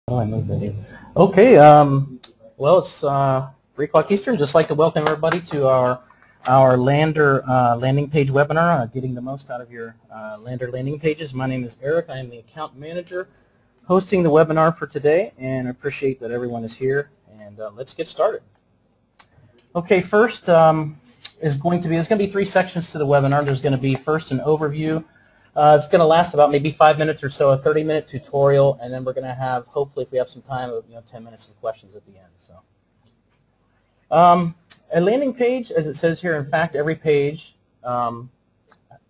Oh, I moved it. Okay, well, it's 3 o'clock Eastern. Just like to welcome everybody to our Lander landing page webinar, getting the most out of your Lander landing pages. My name is Eric. I am the account manager hosting the webinar for today, and I appreciate that everyone is here. And let's get started. Okay, first there's going to be 3 sections to the webinar. There's going to be first an overview. It's going to last about maybe 5 minutes or so, a 30-minute tutorial, and then we're going to have, hopefully, if we have some time, 10 minutes of questions at the end. So, a landing page, as it says here, in fact, every page can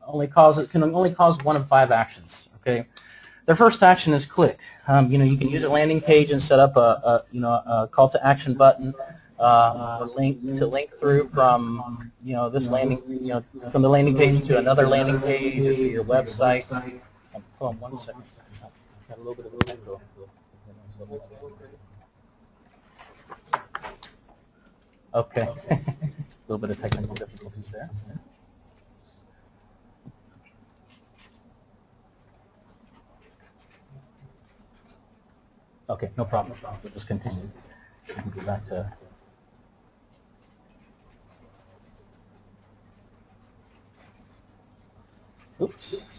only cause 1 of 5 actions. Okay, the first action is click. You can use a landing page and set up a call to action button. Or link through from this landing from the landing page to another landing page or to your website. Hold on 1 second. I've got a little bit of a echo. Okay, a little bit of technical difficulties there. Okay, no problem. We'll just continue. We can go back to. Oops.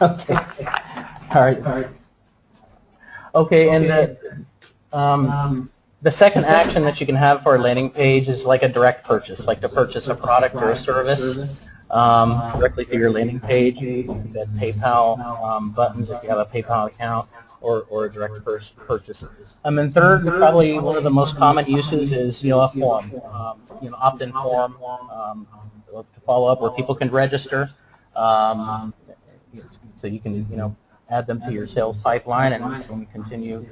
Okay. All right. Okay, and the second action that you can have for a landing page is like a direct purchase, like to purchase a product or a service directly through your landing page. You can embed PayPal buttons if you have a PayPal account, or a direct purchase. And then third, probably one of the most common uses is a form, opt-in form. To follow up where people can register, so you can add them to your sales pipeline and continue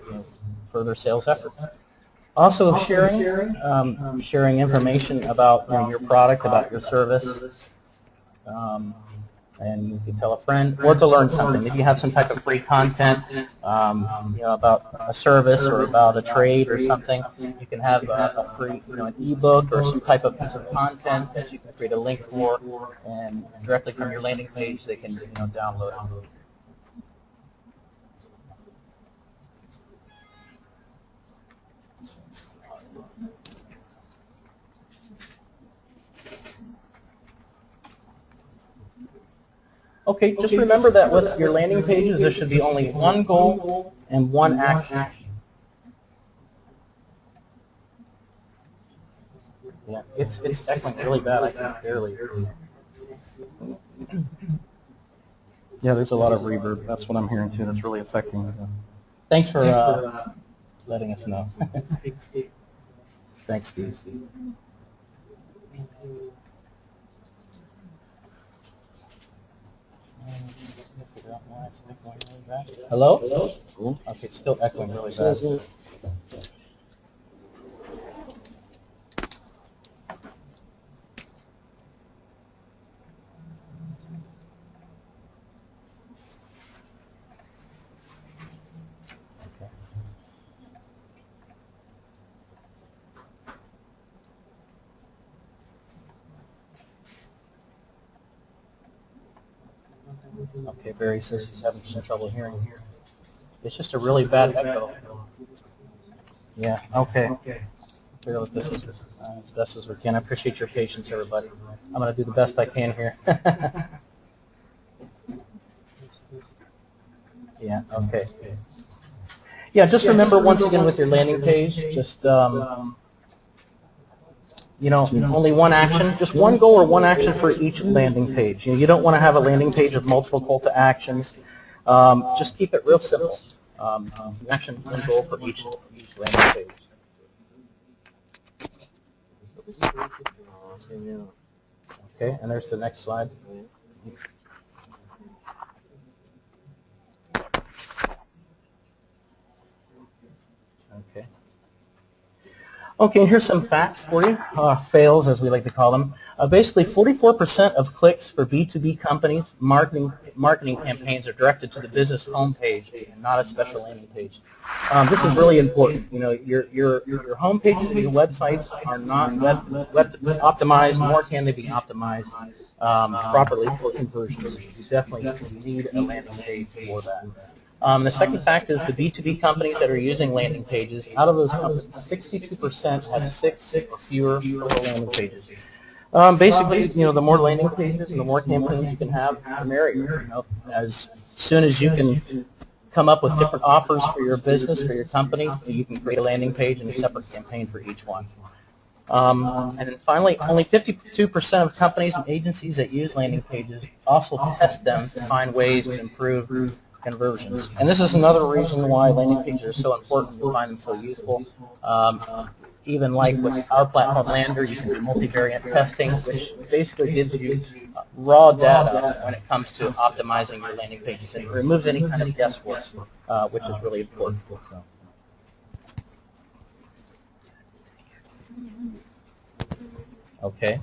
further sales efforts. Also sharing information about your product, about your service, and you can tell a friend or to learn something. If you have some type of free content about a service or about a trade or something, you can have a free an ebook or some type of piece of content that you can create a link for, and directly from your landing page they can download it. Okay, just remember that with your landing pages, there should be only 1 goal and 1 action. Yeah, it's echoing really bad. I can barely hear you. Yeah, there's a lot of reverb. That's what I'm hearing too. That's really affecting. Thanks for letting us know. Thanks, Steve. Hello? Hello? Okay, it's still echoing really bad. Okay, Barry says he's having some trouble hearing here. It's just a really bad echo. Yeah, okay. Bear with this as best as we can. I appreciate your patience, everybody. I'm going to do the best I can here. Yeah, okay. Yeah, just remember once again with your landing page, just only 1 action, just 1 goal or 1 action for each landing page. You don't want to have a landing page with multiple call to actions. Just keep it real simple. Action, 1 goal for each landing page. Okay, and there's the next slide. Okay. Okay, and here's some facts for you, fails as we like to call them. Basically, 44% of clicks for B2B companies' marketing campaigns are directed to the business homepage and not a special landing page. This is really important. Your homepages of your websites are not web optimized, nor can they be optimized properly for conversions. You definitely need a landing page for that. The second fact is the B2B companies that are using landing pages, out of those companies, 62% have 6 or fewer landing pages. Basically, the more landing pages and the more campaigns you can have, the merrier. As soon as you can come up with different offers for your business, for your company, you can create a landing page and a separate campaign for each one. And then finally, only 52% of companies and agencies that use landing pages also test them to find ways to improve conversions. And this is another reason why landing pages are so important. We find them so useful. Even like with our platform Lander, you can do multivariate testing, which basically gives you raw data when it comes to optimizing your landing pages, and it removes any kind of guesswork, which is really important. Okay.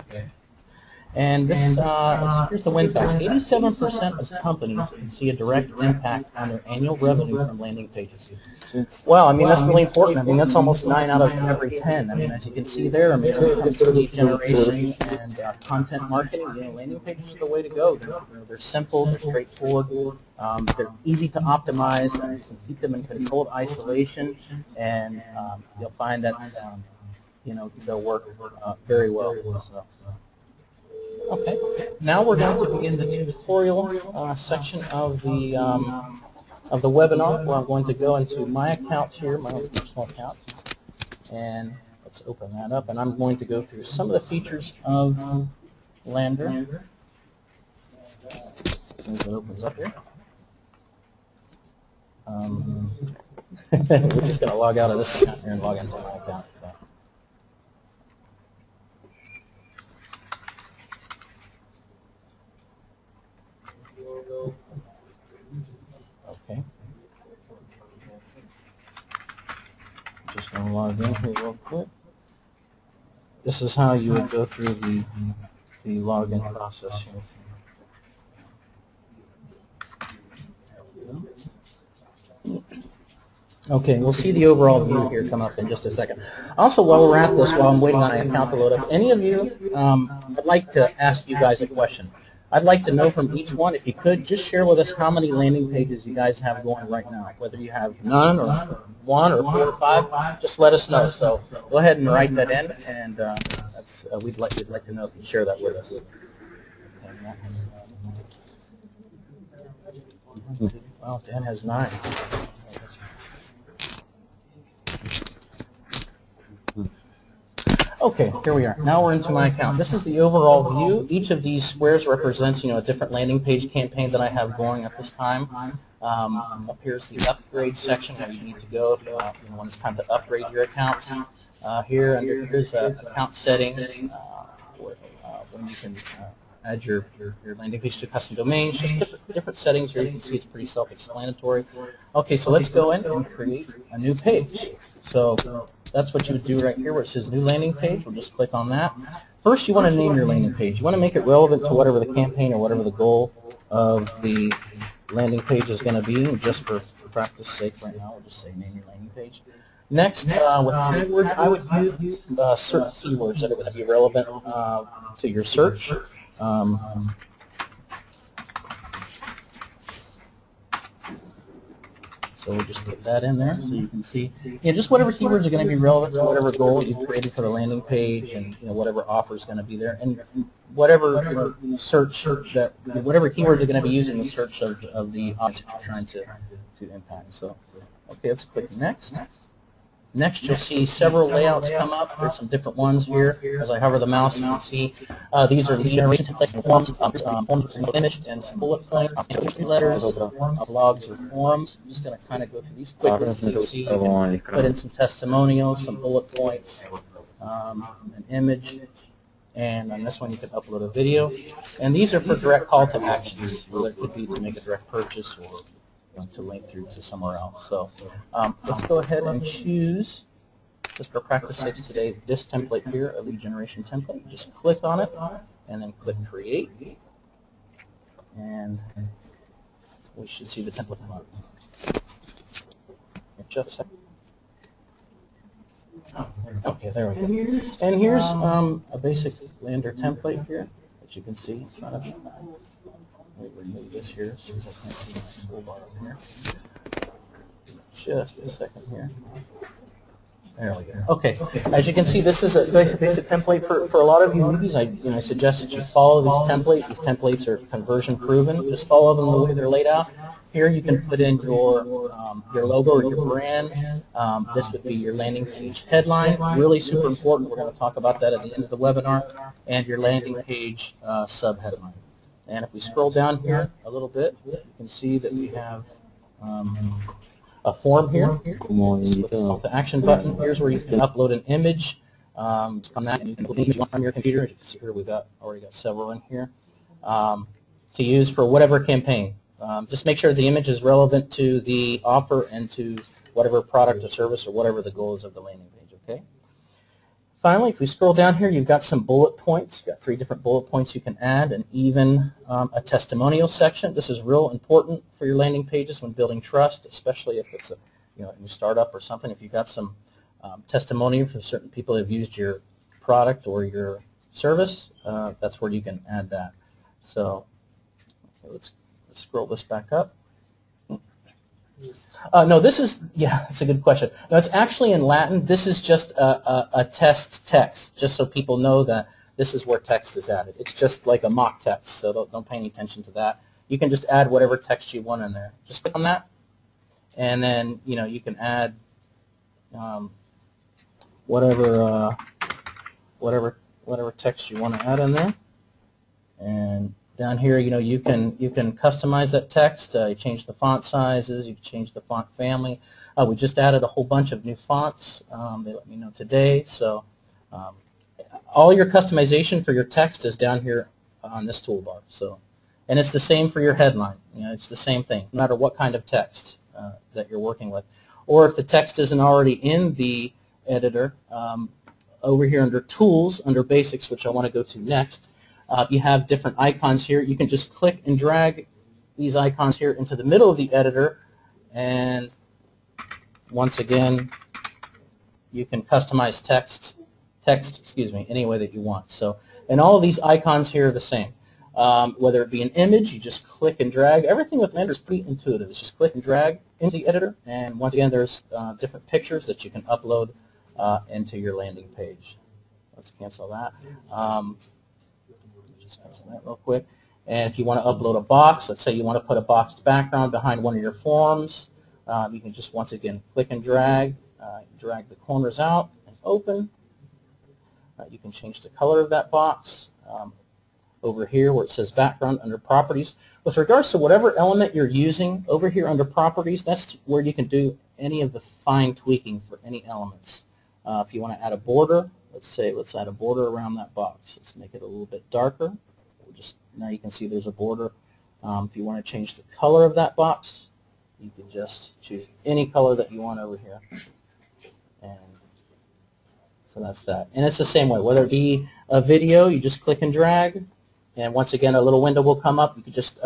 And this here's the win fact. 87% of companies can see a direct impact on their annual revenue from landing pages. Well, I mean, that's really important. I mean, that's almost 9 out of every 10. I mean, as you can see there, I mean, when it comes to lead generation and content marketing, landing pages are the way to go. They're simple, they're straightforward, they're easy to optimize, and you can keep them in controlled isolation, and you'll find that they'll work very well. So. Okay, now we're going to begin the tutorial section of the webinar, where I'm going to go into my account here, my own personal account, and let's open that up, and I'm going to go through some of the features of Lander. As soon as it opens up here. We're just going to log out of this account here and log into my account. So. Okay. Just going to log in here real quick. This is how you would go through the login process here. Okay, we'll see the overall view here come up in just a second. Also, while we're at this, while I'm waiting on an account to load up, any of you, I'd like to ask you guys a question. I'd like to know from each one, if you could, just share with us how many landing pages you guys have going right now. Whether you have none or 1 or 4 or 5, just let us know. So go ahead and write that in, and we'd like to know if you share that with us. Well, Dan has 9. Okay, here we are. Now we're into my account. This is the overall view. Each of these squares represents, a different landing page campaign that I have going at this time. Up here's the upgrade section where you need to go when it's time to upgrade your accounts. Here's account settings, when you can add your landing page to custom domains. Just different settings here. You can see it's pretty self-explanatory. Okay, so let's go in and create a new page. So that's what you would do right here where it says new landing page. We'll just click on that. First, you want to name your landing page. You want to make it relevant to whatever the campaign or whatever the goal of the landing page is going to be. And just for practice sake right now, we'll just say name your landing page. Next, with tag words, I would use certain keywords that are going to be relevant to your search. So we'll just put that in there so you can see, just whatever keywords are going to be relevant to whatever goal you've created for the landing page, and whatever offer is going to be there, and whatever search that whatever keywords are going to be used in the search of the audience that you're trying to impact. So, okay, let's click next. Next, you'll see several layouts come up. There's some different ones here. As I hover the mouse, you can see these are lead generation templates and forms, forms with image and some bullet points, letters, blogs or forums. I'm just going to kind of go through these quickly so you can see. You can put in some testimonials, some bullet points, an image, and on this one you can upload a video. And these are for direct call to actions, whether it could be to make a direct purchase or to link through to somewhere else. So let's go ahead and choose, just for practice sake today, this template here, a lead generation template. Just click on it and then click create, and we should see the template come up. Just a second. Okay, there we go. And here's a basic Lander template here that you can see in front of you. Let me remove this here since I can't see my toolbar up here. just a second here. There we go. Okay, as you can see, this is a basic template for a lot of you newbies. I suggest that you follow these templates. These templates are conversion proven. Just follow them the way they're laid out. Here you can put in your logo or your brand. This would be your landing page headline. Really super important. We're going to talk about that at the end of the webinar. And your landing page subheadline. And if we scroll down here a little bit, you can see that we have a form here with a call to action button. Here's where you can upload an image. On that, you can put an image from your computer. As you can see here, we've already got several in here to use for whatever campaign. Just make sure the image is relevant to the offer and to whatever product or service or whatever the goal is of the landing page. Okay. Finally, if we scroll down here, you've got some bullet points. You've got 3 different bullet points you can add, and even a testimonial section. This is real important for your landing pages when building trust, especially if it's a new startup or something. If you've got some testimonial from certain people who have used your product or your service, that's where you can add that. So okay, let's scroll this back up. No, this is, yeah, that's a good question. No, it's actually in Latin. This is just a test text, just so people know that this is where text is added. It's just like a mock text, so don't pay any attention to that. You can just add whatever text you want in there. Just click on that, and then you can add whatever text you want to add in there. And down here, you can customize that text. You change the font sizes. You can change the font family. We just added a whole bunch of new fonts. They let me know today. So all your customization for your text is down here on this toolbar. So, and it's the same for your headline. It's the same thing, no matter what kind of text that you're working with. Or if the text isn't already in the editor, over here under Tools, under Basics, which I want to go to next. You have different icons here. You can just click and drag these icons here into the middle of the editor, and once again, you can customize text, any way that you want. So, and all of these icons here are the same. Whether it be an image, you just click and drag. Everything with Blender is pretty intuitive. It's just click and drag into the editor, and once again, there's different pictures that you can upload into your landing page. Let's cancel that. Just cancel that real quick. And if you want to upload a box, let's say you want to put a boxed background behind one of your forms, you can just once again click and drag the corners out and open. You can change the color of that box. Over here where it says background under properties. With regards to whatever element you're using, over here under properties, that's where you can do any of the fine tweaking for any elements. If you want to add a border, let's add a border around that box. Let's make it a little bit darker. Now you can see there's a border. If you want to change the color of that box, you can just choose any color that you want over here. And so that's that. And it's the same way. Whether it be a video, you just click and drag. And once again, a little window will come up. You can just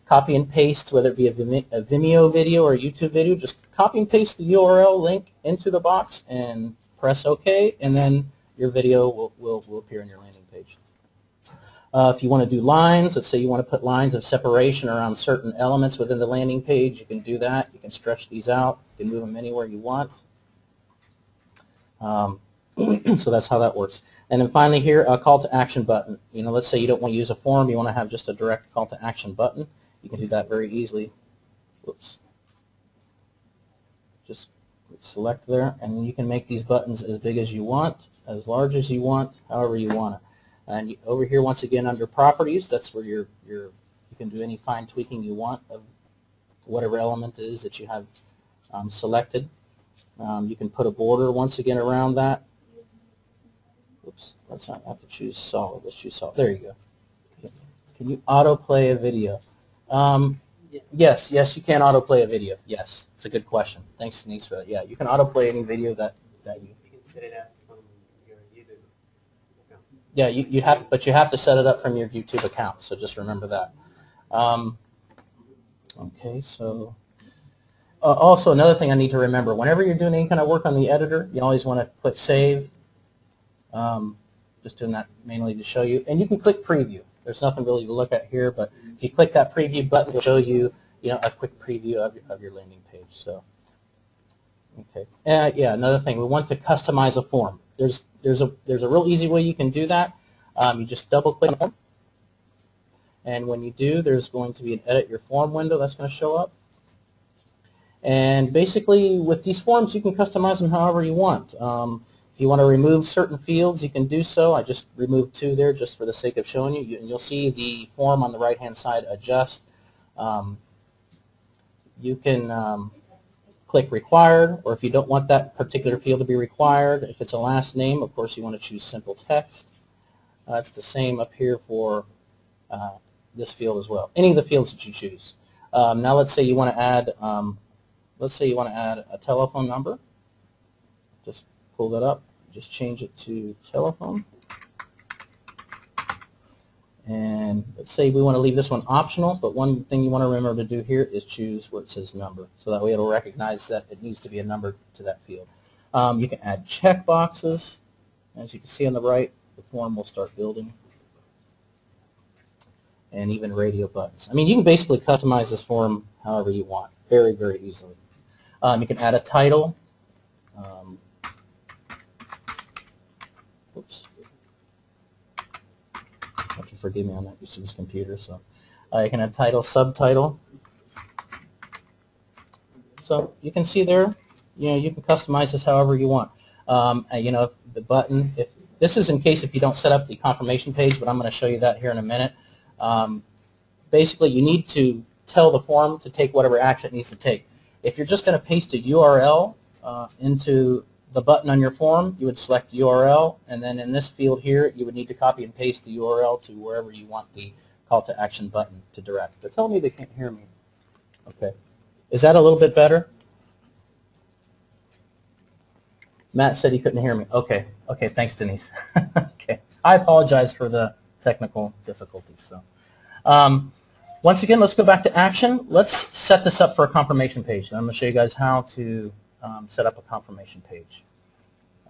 copy and paste, whether it be a Vimeo video or a YouTube video. Just copy and paste the URL link into the box and press OK, and then your video will appear on your landing page. If you want to do lines, let's say you want to put lines of separation around certain elements within the landing page, you can do that. You can stretch these out. You can move them anywhere you want. So that's how that works. And then finally here, a call to action button. Let's say you don't want to use a form, you want to have just a direct call to action button. You can do that very easily. Whoops. Just select there, and then you can make these buttons as big as you want, as large as you want, however you want it. And over here, once again, under properties, that's where you can do any fine tweaking you want of whatever element it is that you have selected. You can put a border once again around that. Oops, let's not have to choose solid. Let's choose solid. There you go. Can you autoplay a video? Yes, you can autoplay a video. Yes, it's a good question. Thanks, Denise, for that. Yeah, you can autoplay any video that you. You can set it up from your YouTube account. Yeah, but you have to set it up from your YouTube account. So just remember that. Okay, so. Also, another thing I need to remember, whenever you're doing any kind of work on the editor, you always want to click Save. Just doing that manually to show you. And you can click Preview. There's nothing really to look at here, but if you click that Preview button, it'll show you, a quick preview of your landing page. So Okay. Yeah, another thing, we want to customize a form. There's a real easy way you can do that. You just double click on the form, and when you do, there's going to be an edit your form window that's going to show up. And basically, with these forms, you can customize them however you want. If you want to remove certain fields, you can do so. I just removed 2 there just for the sake of showing you. You'll see the form on the right-hand side adjust. You can click required, or if you don't want that particular field to be required, if it's a last name, of course you want to choose simple text. It's the same up here for this field as well. Any of the fields that you choose. Now let's say you want to add a telephone number. Just pull that up, just change it to telephone. And let's say we want to leave this one optional, but one thing you want to remember to do here is choose where it says number, so that way it'll recognize that it needs to be a number to that field. You can add check boxes. As you can see on the right, the form will start building. And even radio buttons. I mean, you can basically customize this form however you want, very, very easily. You can add a title. Oops. Have to forgive me, I'm not used to this computer. So you can add title, subtitle. So you can see there, you can customize this however you want. The button. If this is in case if you don't set up the confirmation page, but I'm going to show you that here in a minute. Basically, you need to tell the form to take whatever action it needs to take. If you're just going to paste a URL into the button on your form, you would select URL, and then in this field here, you would need to copy and paste the URL to wherever you want the call to action button to direct. They're telling me they can't hear me. Okay. Is that a little bit better? Matt said he couldn't hear me. Okay. Okay, thanks, Denise. Okay. I apologize for the technical difficulties. So, once again, let's go back to action. Let's set this up for a confirmation page. And I'm going to show you guys how to set up a confirmation page.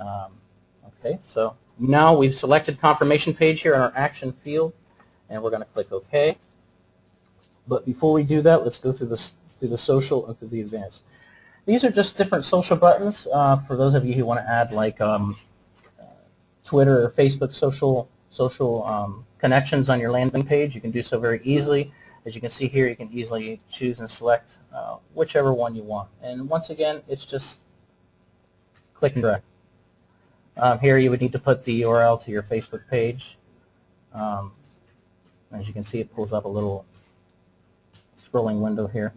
Okay, so now we've selected confirmation page here in our action field, and we're going to click OK. But before we do that, let's go through the social and through the advanced. These are just different social buttons for those of you who want to add like Twitter or Facebook social connections on your landing page. You can do so very easily. As you can see here, you can easily choose and select whichever one you want. And once again, it's just click and drag. Here you would need to put the URL to your Facebook page. As you can see, it pulls up a little scrolling window here.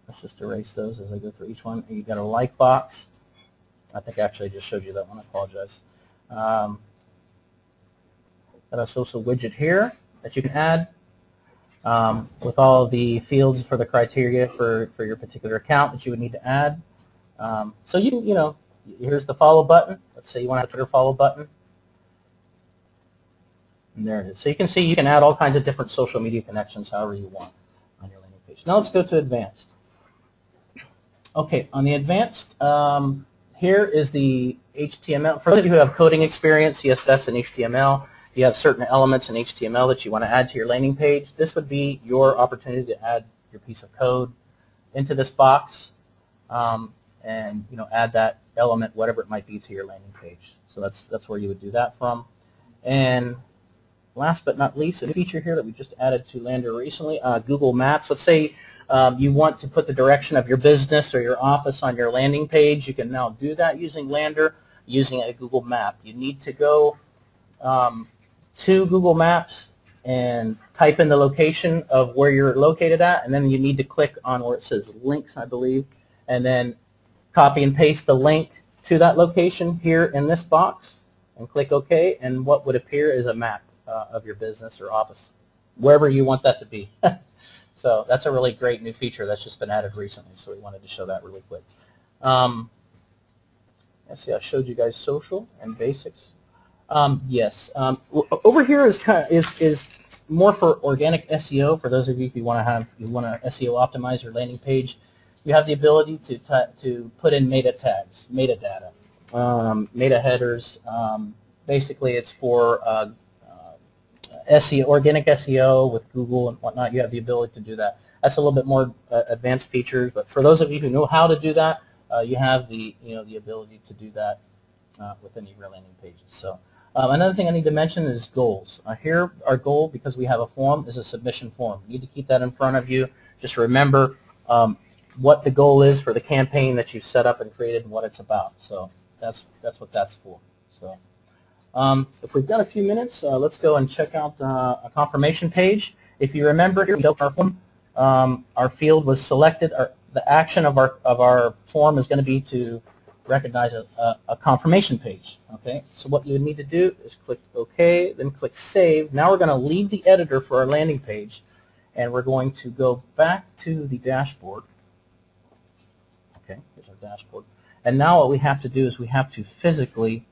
Let's just erase those as I go through each one. You've got a like box. I think actually I just showed you that one. I apologize. Got a social widget here that you can add with all the fields for the criteria for your particular account that you would need to add. So you can, here's the follow button. Let's say you want to have a Twitter follow button. And there it is. So you can see you can add all kinds of different social media connections however you want on your landing page. Now let's go to advanced. Okay, on the advanced, here is the HTML. For those of you who have coding experience, CSS and HTML, you have certain elements in HTML that you want to add to your landing page. This would be your opportunity to add your piece of code into this box and add that element, whatever it might be, to your landing page. So that's where you would do that from. And last but not least, a feature here that we just added to Lander recently, Google Maps. Let's say you want to put the direction of your business or your office on your landing page. You can now do that using Lander, using a Google Map. You need to go to Google Maps and type in the location of where you're located at, and then you need to click on where it says links, I believe, and then copy and paste the link to that location here in this box and click OK, and what would appear is a map of your business or office, wherever you want that to be. So that's a really great new feature that's just been added recently, so we wanted to show that really quick. Let's see, I showed you guys social and basics. Yes, over here is more for organic SEO. For those of you who want to SEO optimize your landing page, you have the ability to put in meta tags, metadata, meta headers. Basically, it's for SEO, organic SEO with Google and whatnot. You have the ability to do that. That's a little bit more advanced feature, but for those of you who know how to do that, you have the the ability to do that with any of your landing pages. So another thing I need to mention is goals. Here, our goal, because we have a form, is a submission form. You need to keep that in front of you. Just remember what the goal is for the campaign that you set up and created and what it's about. So that's what that's for. So if we've got a few minutes, let's go and check out a confirmation page. If you remember here, we built our form. Our field was selected. The action of our form is going to be to recognize a confirmation page. Okay, so what you need to do is click OK, then click Save. Now we're going to leave the editor for our landing page, and we're going to go back to the dashboard. Okay, here's our dashboard. And now what we have to do is we have to physically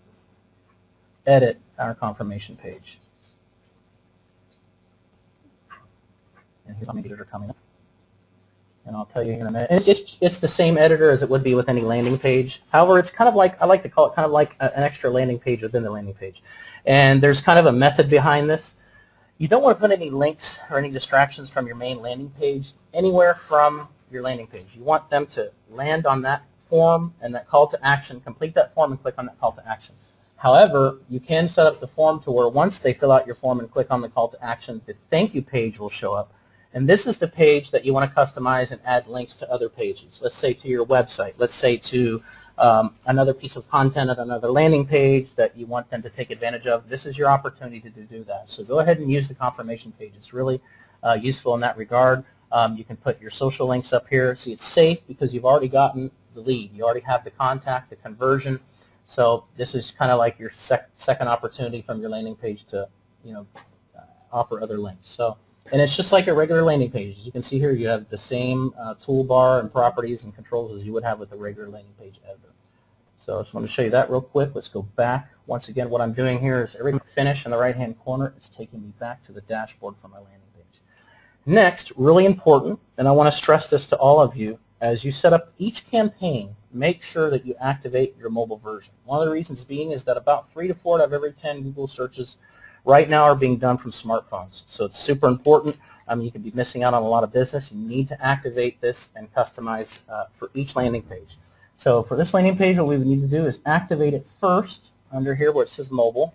edit our confirmation page. And here's my editor coming up. And I'll tell you in a minute. It's the same editor as it would be with any landing page. However, it's kind of like, I like to call it kind of like an extra landing page within the landing page. And there's kind of a method behind this. You don't want to put any links or any distractions from your main landing page anywhere from your landing page. You want them to land on that form and that call to action, complete that form and click on that call to action. However, you can set up the form to where once they fill out your form and click on the call to action, the thank you page will show up. And this is the page that you want to customize and add links to other pages. Let's say to your website. Let's say to another piece of content at another landing page that you want them to take advantage of. This is your opportunity to do that. So go ahead and use the confirmation page. It's really useful in that regard. You can put your social links up here. See, it's safe because you've already gotten the lead. You already have the contact, the conversion. So this is kind of like your second opportunity from your landing page to offer other links. So. And it's just like a regular landing page. As you can see here, you have the same toolbar and properties and controls as you would have with the regular landing page editor. So I just want to show you that real quick. Let's go back. Once again, what I'm doing here is every finish in the right-hand corner is taking me back to the dashboard for my landing page. Next, really important, and I want to stress this to all of you, as you set up each campaign, make sure that you activate your mobile version. One of the reasons being is that about 3 to 4 out of every 10 Google searches right now are being done from smartphones. So it's super important. You could be missing out on a lot of business. You need to activate this and customize for each landing page. So for this landing page, what we would need to do is activate it first under here where it says mobile.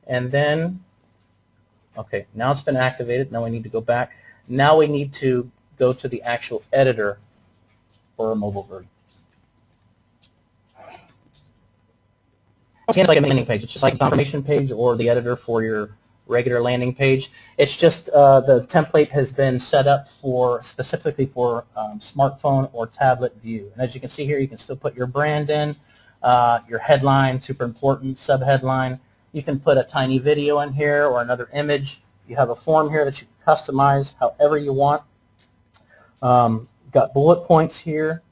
And then, okay, now it's been activated. Now we need to go back. Now we need to go to the actual editor for a mobile version. It's like a landing page. It's just like a confirmation page or the editor for your regular landing page. It's just the template has been set up for specifically for smartphone or tablet view. And as you can see here, you can still put your brand in, your headline, super important, subheadline. You can put a tiny video in here or another image. You have a form here that you can customize however you want. Got bullet points here.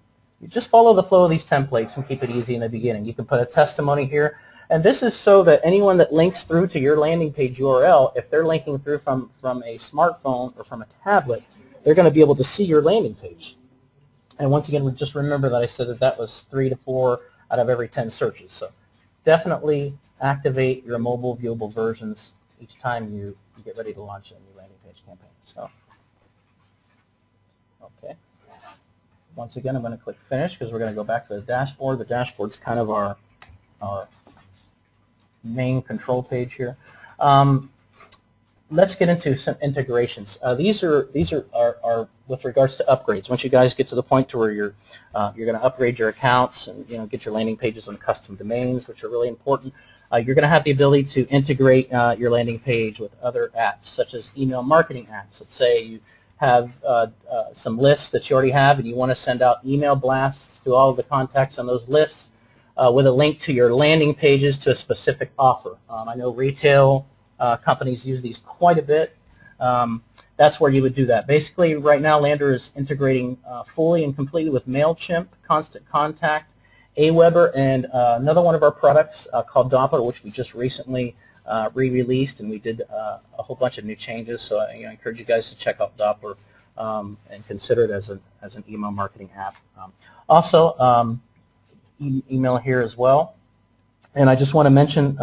You just follow the flow of these templates and keep it easy in the beginning. You can put a testimony here. And this is so that anyone that links through to your landing page URL, if they're linking through from a smartphone or from a tablet, they're going to be able to see your landing page. And once again, just remember that I said that was 3 to 4 out of every 10 searches. So definitely activate your mobile viewable versions each time you get ready to launch a new landing page campaign. So, okay. Once again, I'm going to click Finish because we're going to go back to the dashboard. The dashboard's kind of our main control page here. Let's get into some integrations. These are with regards to upgrades. Once you guys get to the point to where you're going to upgrade your accounts and get your landing pages on custom domains, which are really important. You're going to have the ability to integrate your landing page with other apps, such as email marketing apps. Let's say you have some lists that you already have and you want to send out email blasts to all of the contacts on those lists with a link to your landing pages to a specific offer. I know retail companies use these quite a bit. That's where you would do that. Basically, right now, Lander is integrating fully and completely with MailChimp, Constant Contact, Aweber, and another one of our products called Doppler, which we just recently re-released, and we did a whole bunch of new changes. So I encourage you guys to check out Doppler and consider it as an email marketing app. Also, email here as well. And I just want to mention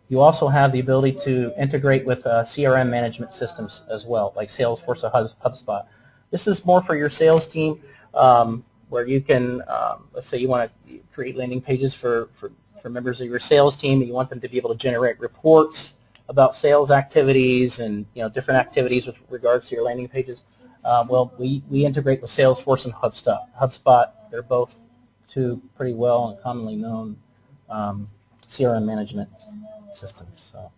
you also have the ability to integrate with CRM management systems as well, like Salesforce or HubSpot. This is more for your sales team. where you can, let's say you want to create landing pages for members of your sales team, and you want them to be able to generate reports about sales activities and different activities with regards to your landing pages. Well, we integrate with Salesforce and HubSpot. They're both two pretty well and commonly known CRM management systems. So,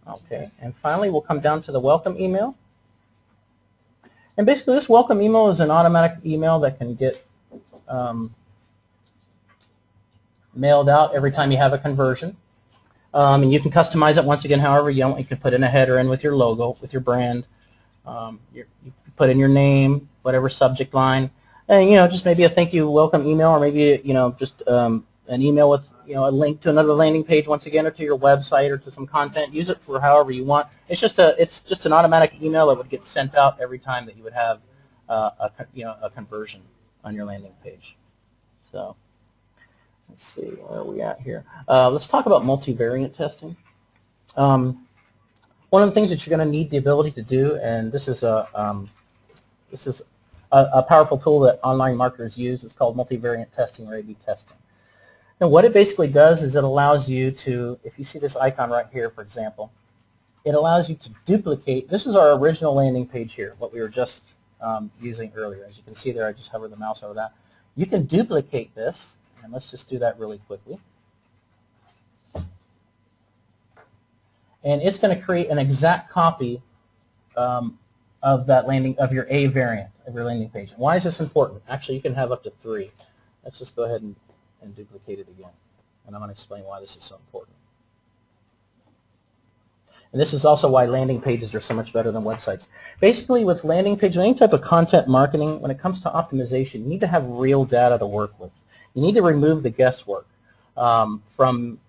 okay, and finally we'll come down to the welcome email. And basically this welcome email is an automatic email that can get mailed out every time you have a conversion. And you can customize it once again however you want. You can put in a header in with your logo, with your brand. You put in your name, whatever subject line, and just maybe a thank you welcome email, or maybe just an email with a link to another landing page once again, or to your website, or to some content. Use it for however you want. It's just an automatic email that would get sent out every time that you would have a conversion on your landing page. So let's see, where are we at here? Let's talk about multivariate testing. One of the things that you're going to need the ability to do, and this is a powerful tool that online marketers use. It's called multivariate testing or A/B testing. And what it basically does is it allows you to, if you see this icon right here, for example, it allows you to duplicate. This is our original landing page here, what we were just using earlier. As you can see there, I just hovered the mouse over that. You can duplicate this, and let's just do that really quickly. And it's going to create an exact copy of your A variant of your landing page. Why is this important? Actually, you can have up to 3. Let's just go ahead and duplicate it again. And I'm going to explain why this is so important. And this is also why landing pages are so much better than websites. Basically, with landing pages, any type of content marketing, when it comes to optimization, you need to have real data to work with. You need to remove the guesswork from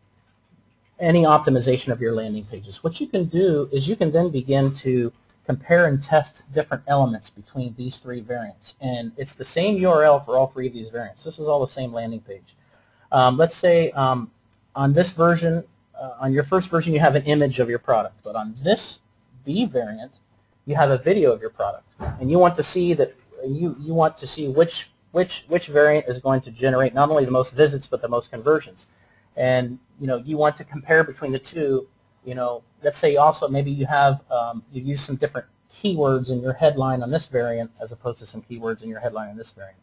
any optimization of your landing pages. What you can do is you can then begin to compare and test different elements between these 3 variants. And it's the same URL for all 3 of these variants. This is all the same landing page. Let's say on this version, on your first version, you have an image of your product. But on this B variant, you have a video of your product. And you want to see that you want to see which variant is going to generate not only the most visits but the most conversions. And you want to compare between the two. Let's say also maybe you have you use some different keywords in your headline on this variant as opposed to some keywords in your headline on this variant.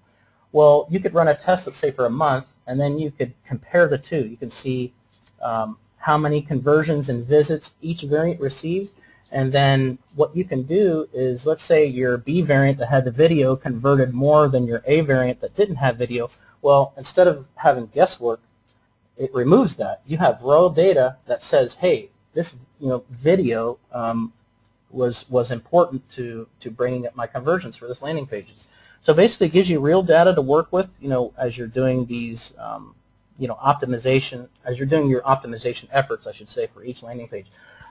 Well, you could run a test, let's say for a month, and then you could compare the two. You can see how many conversions and visits each variant received, and then what you can do is, let's say your B variant that had the video converted more than your A variant that didn't have video. Well, instead of having guesswork, it removes that. You have raw data that says, hey, this video was important to bringing up my conversions for this landing pages. So basically, it gives you real data to work with, as you're doing these, optimization, as you're doing your optimization efforts, I should say, for each landing page.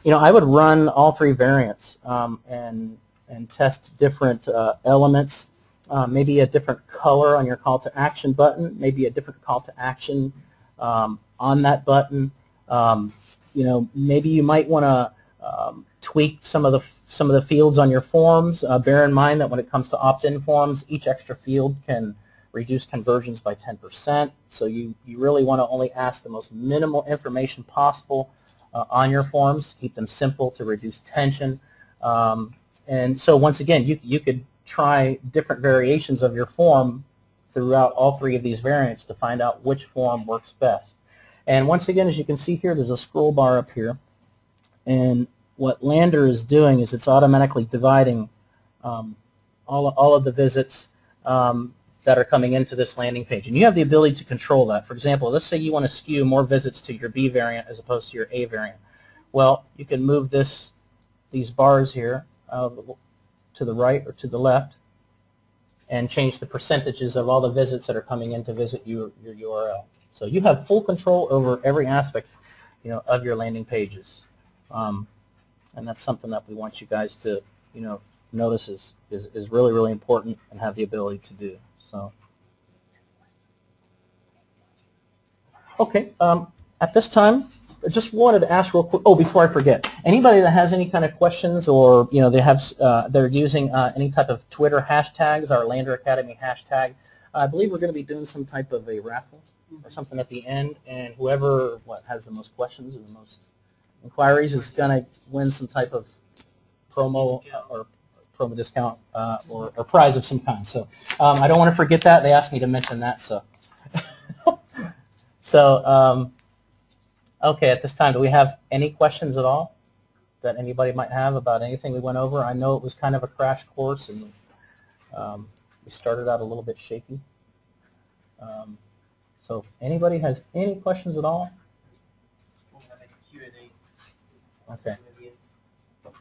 I would run all 3 variants and test different elements, maybe a different color on your call to action button, maybe a different call to action on that button. Maybe you might want to tweak some of the fields on your forms. Bear in mind that when it comes to opt-in forms, each extra field can reduce conversions by 10%. So you really want to only ask the most minimal information possible on your forms. Keep them simple to reduce tension. And so once again, you could try different variations of your form throughout all 3 of these variants to find out which form works best. And once again, as you can see here, there's a scroll bar up here. And what Lander is doing is it's automatically dividing all of the visits that are coming into this landing page. And you have the ability to control that. For example, let's say you want to skew more visits to your B variant as opposed to your A variant. Well, you can move these bars here to the right or to the left and change the percentages of all the visits that are coming in to visit your URL. So you have full control over every aspect, of your landing pages, and that's something that we want you guys to, notice is really, really important and have the ability to do. So, okay, at this time, I just wanted to ask real quick. Oh, before I forget, anybody that has any kind of questions, or they're using any type of Twitter hashtags, our Lander Academy hashtag. I believe we're going to be doing some type of a raffle or something at the end, and whoever has the most questions and the most inquiries is going to win some type of promo or promo discount or prize of some kind. So I don't want to forget that. They asked me to mention that. So okay, at this time, do we have any questions at all that anybody might have about anything we went over? I know it was kind of a crash course, and we started out a little bit shaky. So if anybody has any questions at all? Okay.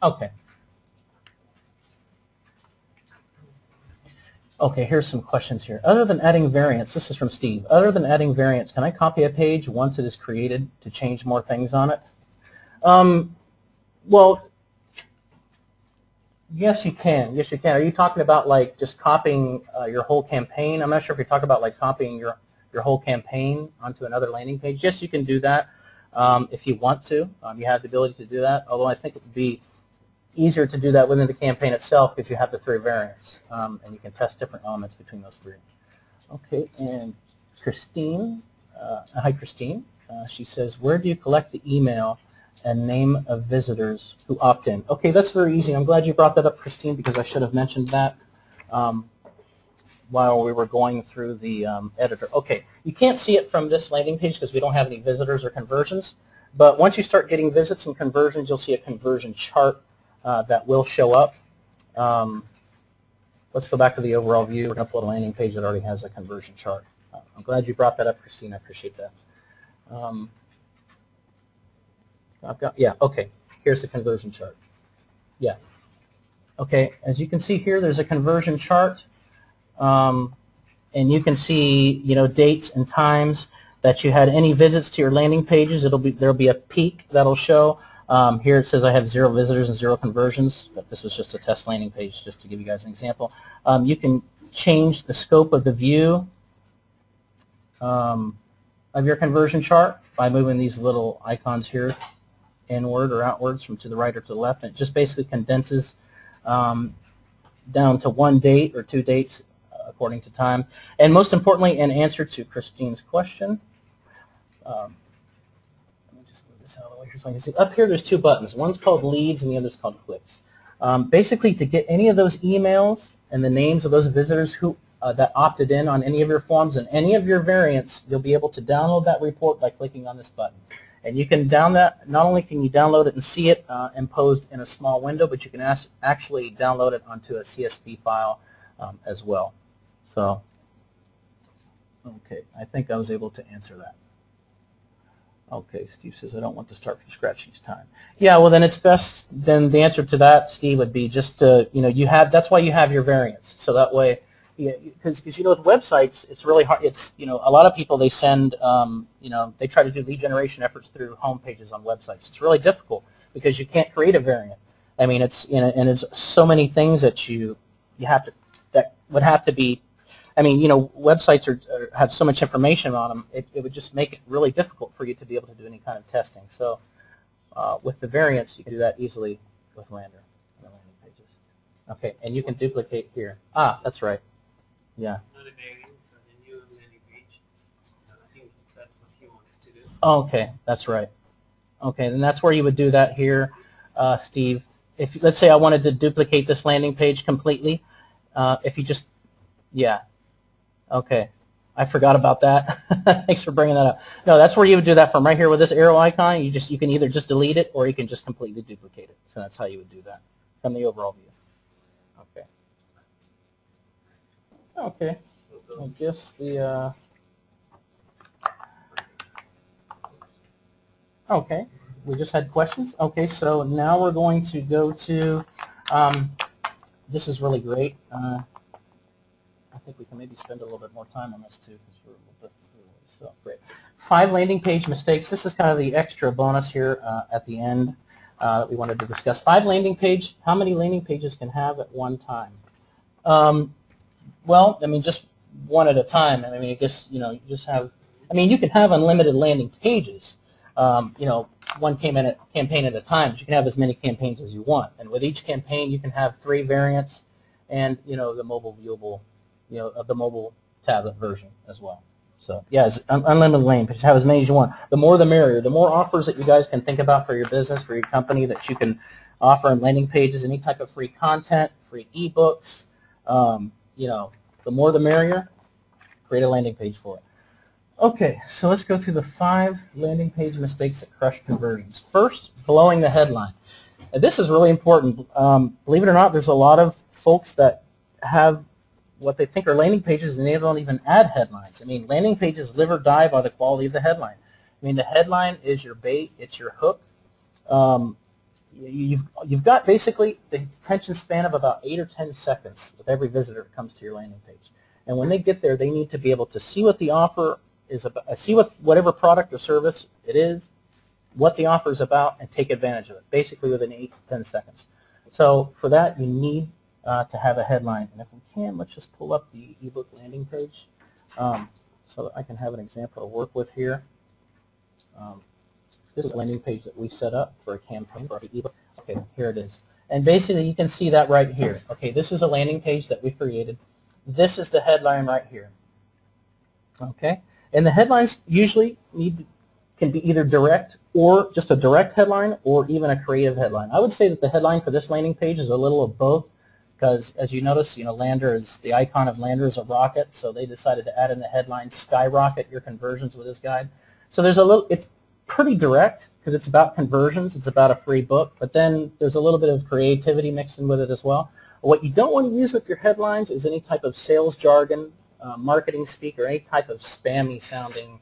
Okay. Okay, here's some questions here. Other than adding variants, this is from Steve. Other than adding variants, can I copy a page once it is created to change more things on it? Well, yes, you can. Yes, you can. Are you talking about like just copying your whole campaign? I'm not sure if you're talking about like copying your whole campaign onto another landing page. Yes, you can do that if you want to. You have the ability to do that, although I think it would be easier to do that within the campaign itself if you have the 3 variants, and you can test different elements between those 3. Okay, and Christine, hi Christine, she says, where do you collect the email and name of visitors who opt in? Okay, that's very easy. I'm glad you brought that up, Christine, because I should have mentioned that while we were going through the editor. Okay, you can't see it from this landing page because we don't have any visitors or conversions, but once you start getting visits and conversions, you'll see a conversion chart that will show up. Let's go back to the overall view. We're going to upload a landing page that already has a conversion chart. I'm glad you brought that up, Christine. I appreciate that. Yeah, okay. Here's the conversion chart. Yeah. Okay, as you can see here, there's a conversion chart. And you can see, dates and times that you had any visits to your landing pages. There'll be a peak that'll show. Here it says I have 0 visitors and 0 conversions, but this was just a test landing page just to give you guys an example. You can change the scope of the view of your conversion chart by moving these little icons here inward or outwards from to the right or to the left. And it just basically condenses down to 1 date or 2 dates according to time. And most importantly, in answer to Christine's question, so you can see up here there's 2 buttons. One's called leads and the other's called clicks. Basically, to get any of those emails and the names of those visitors who that opted in on any of your forms and any of your variants, you'll be able to download that report by clicking on this button. And you can not only can you download it and see it imposed in a small window, but you can actually download it onto a CSV file as well. So, okay, I think I was able to answer that. Okay, Steve says, I don't want to start from scratch each time. Yeah, well then it's best, then the answer to that, Steve, would be just to, that's why you have your variants. So that way, because with websites, it's really hard, it's, a lot of people, they send, they try to do lead generation efforts through home pages on websites. It's really difficult because you can't create a variant. I mean, it's, and it's so many things that you have to, that would have to be, I mean, websites have so much information on them, it would just make it really difficult for you to be able to do any kind of testing. So with the variants, you can do that easily with Lander on the landing pages. Okay, and you can duplicate here. Ah, that's right. Yeah. Another variant on the new landing page. I think that's what he wants to do. Okay, that's right. Okay, then that's where you would do that here, Steve. If let's say I wanted to duplicate this landing page completely, if you just, yeah. Okay, I forgot about that. Thanks for bringing that up. No, that's where you would do that from right here with this arrow icon. You can either just delete it or you can just completely duplicate it. So that's how you would do that from the overall view. Okay. Okay. I guess the okay. We just had questions. Okay, so now we're going to go to this is really great. I think we can maybe spend a little bit more time on this too because we're a little bit early. So great. 5 landing page mistakes. This is kind of the extra bonus here at the end that we wanted to discuss. 5 landing page. How many landing pages can have at one time? Well, I mean, just one at a time. I mean, I guess you just have. I mean, you can have unlimited landing pages. One campaign at a time. But you can have as many campaigns as you want, and with each campaign, you can have 3 variants, and the mobile viewable. Of the mobile tablet version as well. So yeah, it's unlimited landing pages. Have as many as you want. The more the merrier. The more offers that you guys can think about for your business, for your company, that you can offer on landing pages, any type of free content, free ebooks. You know, the more the merrier. Create a landing page for it. Okay, so let's go through the 5 landing page mistakes that crush conversions. First, blowing the headline. And this is really important. Believe it or not, there's a lot of folks that have what they think are landing pages, and they don't even add headlines. I mean, landing pages live or die by the quality of the headline. I mean, the headline is your bait, it's your hook. You've got basically the attention span of about 8 or 10 seconds with every visitor that comes to your landing page. And when they get there, they need to be able to see what the offer is about, see whatever product or service it is, what the offer is about, and take advantage of it, basically within 8 to 10 seconds. So for that, you need to have a headline. And if we can, let's just pull up the ebook landing page so that I can have an example to work with here. This is a landing page that we set up for a campaign for the ebook. Okay, here it is. And basically, you can see that right here. Okay, this is a landing page that we created. This is the headline right here. Okay, and the headlines usually can be either direct or just a direct headline or even a creative headline. I would say that the headline for this landing page is a little of both, because as you notice, you know, Lander is the icon of Lander is a rocket, so they decided to add in the headline "Skyrocket your conversions with this guide." So there's a little, it's pretty direct because it's about conversions, it's about a free book, but then there's a little bit of creativity mixed in with it as well. What you don't want to use with your headlines is any type of sales jargon, marketing speak, or any type of spammy sounding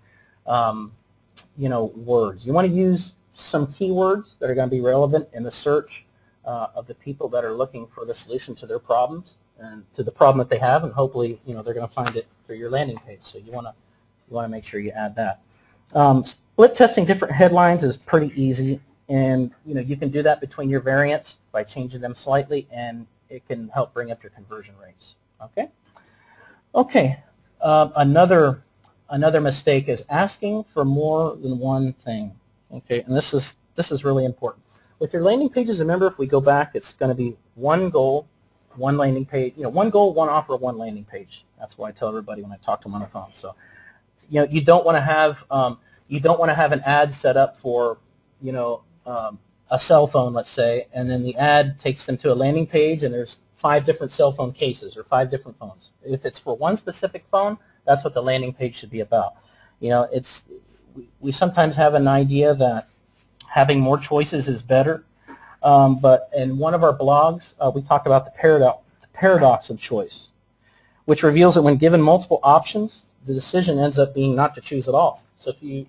you know, words. You want to use some keywords that are going to be relevant in the search of the people that are looking for the solution to their problems and to the problem that they have, and hopefully, you know, they're going to find it for your landing page. So you want to make sure you add that. Split testing different headlines is pretty easy, and you know, you can do that between your variants by changing them slightly, and it can help bring up your conversion rates. Okay. Okay. Another mistake is asking for more than one thing. Okay, and this is really important. With your landing pages, remember, if we go back, it's going to be one goal, one landing page. You know, one goal, one offer, one landing page. That's what I tell everybody when I talk to them on the phone. So, you know, you don't want to have an ad set up for, you know, a cell phone, let's say, and then the ad takes them to a landing page, and there's 5 different cell phone cases or 5 different phones. If it's for one specific phone, that's what the landing page should be about. You know, we sometimes have an idea that having more choices is better, but in one of our blogs, we talk about the paradox of choice, which reveals that when given multiple options, the decision ends up being not to choose at all. So you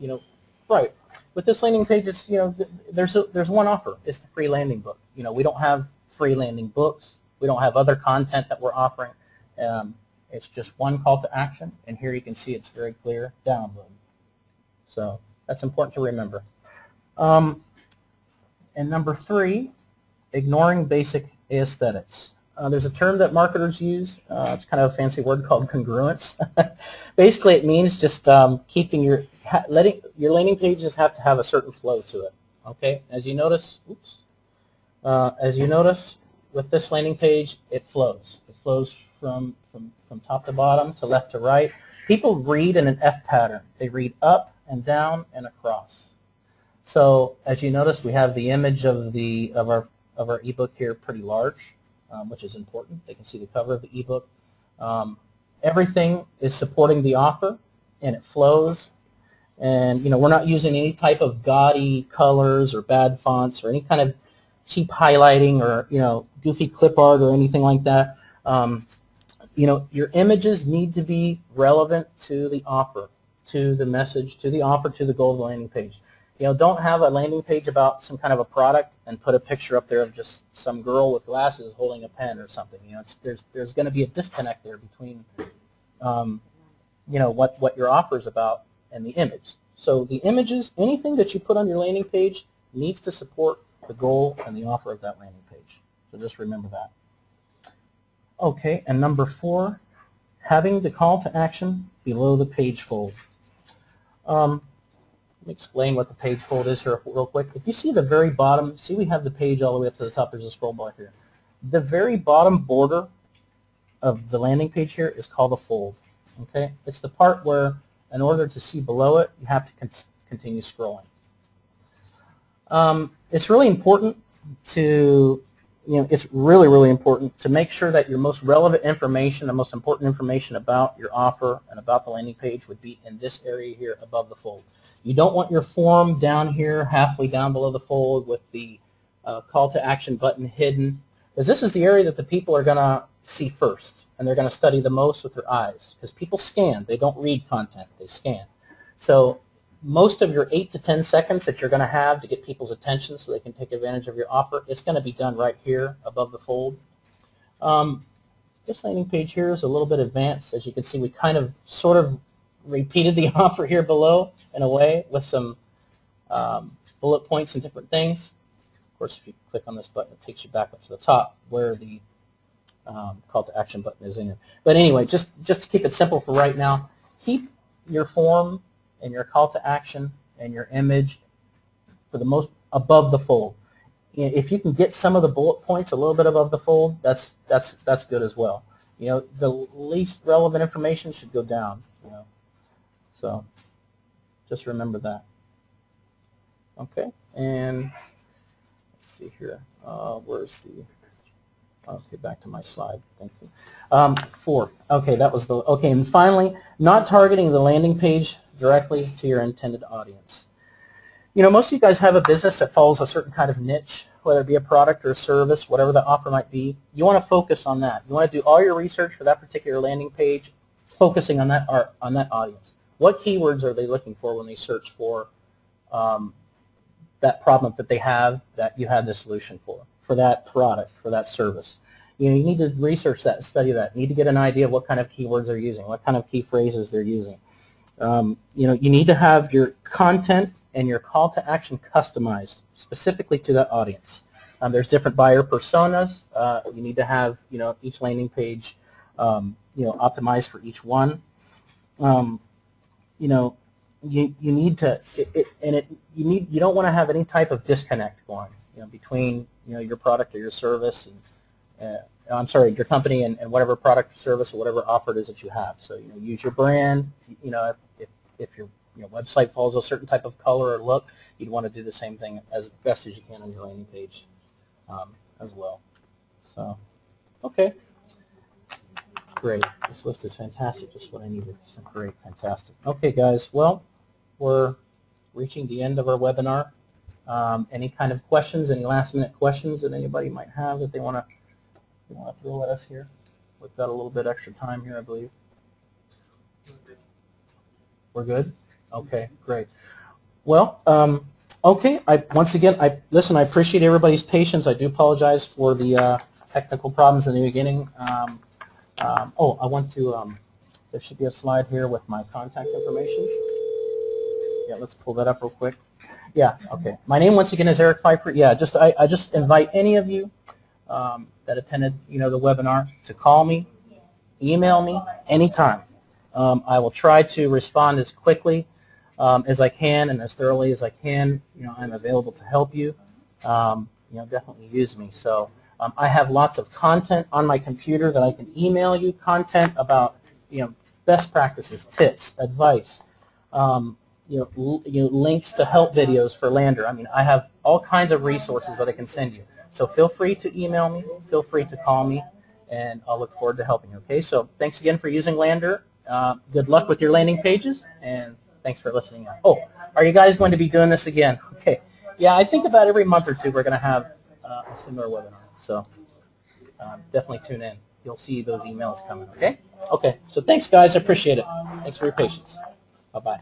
know, right. With this landing page, it's, you know, there's one offer. It's the free landing book. You know, we don't have free landing books. We don't have other content that we're offering. It's just one call to action, and here you can see it's very clear, download. So that's important to remember. And number 3, ignoring basic aesthetics. There's a term that marketers use. It's kind of a fancy word called congruence. Basically, it means just keeping letting your landing pages have to have a certain flow to it. Okay, as you notice, with this landing page, it flows. It flows from top to bottom, to left to right. People read in an F pattern. They read up and down and across. So as you notice, we have the image of our ebook here pretty large, which is important. They can see the cover of the ebook. Everything is supporting the offer, and it flows. And you know, we're not using any type of gaudy colors or bad fonts or any kind of cheap highlighting or, you know, goofy clip art or anything like that. You know, your images need to be relevant to the offer, to the message, to the offer, to the goal of the landing page. You know, don't have a landing page about some kind of a product and put a picture up there of just some girl with glasses holding a pen or something. You know, there's going to be a disconnect there between, you know, what your offer is about and the image. So the images, anything that you put on your landing page needs to support the goal and the offer of that landing page. So just remember that. Okay, and number 4, having the call to action below the page fold. Let me explain what the page fold is here real quick. If you see the very bottom, see we have the page all the way up to the top. There's a scroll bar here. The very bottom border of the landing page here is called the fold. Okay, it's the part where, in order to see below it, you have to continue scrolling. It's really important to, it's really important to make sure that your most relevant information, the most important information about your offer and about the landing page would be in this area here above the fold. You don't want your form down here, halfway down below the fold with the call to action button hidden, because this is the area that the people are going to see first, and they're going to study the most with their eyes, because people scan. They don't read content, they scan. So most of your 8 to 10 seconds that you're going to have to get people's attention so they can take advantage of your offer, it's going to be done right here above the fold. This landing page here is a little bit advanced. As you can see, we kind of sort of repeated the offer here below in a way with some bullet points and different things. Of course, if you click on this button, it takes you back up to the top where the call to action button is in here. But anyway, just to keep it simple for right now, keep your form and your call to action and your image for the most above the fold. If you can get some of the bullet points a little bit above the fold, that's good as well. The least relevant information should go down. So just remember that. Okay, and let's see here. Where's the? Okay, back to my slide. Thank you. 4. Okay, that was the. Okay, and finally, not targeting the landing page directly to your intended audience. Most of you guys have a business that follows a certain kind of niche, whether it be a product or a service, whatever the offer might be. You want to focus on that. You want to do all your research for that particular landing page, focusing on that audience. What keywords are they looking for when they search for that problem that they have that you have the solution for that product, for that service? You need to research that, study that. You need to get an idea of what kind of keywords they're using, what kind of key phrases they're using. You need to have your content and your call to action customized specifically to that audience. There's different buyer personas. You need to have each landing page optimized for each one. You need to you don't want to have any type of disconnect going between your product or your service and I'm sorry, your company and whatever product or service or whatever offer it is that you have. So use your brand. If your website follows a certain type of color or look, you'd want to do the same thing as best as you can on your landing page as well. So, okay. Great. This list is fantastic. Just what I needed. So great. Fantastic. Okay, guys. Well, we're reaching the end of our webinar. Any kind of questions, any last-minute questions that anybody might have that they want to throw at us here? We've got a little bit extra time here, I believe. We're good? Okay, great. Well, okay. Once again, I appreciate everybody's patience. I do apologize for the technical problems in the beginning. Oh, I want to, there should be a slide here with my contact information. Yeah, let's pull that up real quick. Yeah, okay. My name once again is Eric Pfeiffer. Yeah, I just invite any of you that attended, the webinar to call me, email me anytime. I will try to respond as quickly as I can and as thoroughly as I can. I'm available to help you. Definitely use me. So I have lots of content on my computer that I can email you, content about best practices, tips, advice, links to help videos for Lander. I have all kinds of resources that I can send you. So feel free to email me, feel free to call me, and I'll look forward to helping you. Okay, so thanks again for using Lander. Good luck with your landing pages, and thanks for listening. Oh, are you guys going to be doing this again? Okay. Yeah, I think about every month or two we're going to have a similar webinar. So definitely tune in. You'll see those emails coming, okay? Okay, so thanks, guys. I appreciate it. Thanks for your patience. Bye-bye.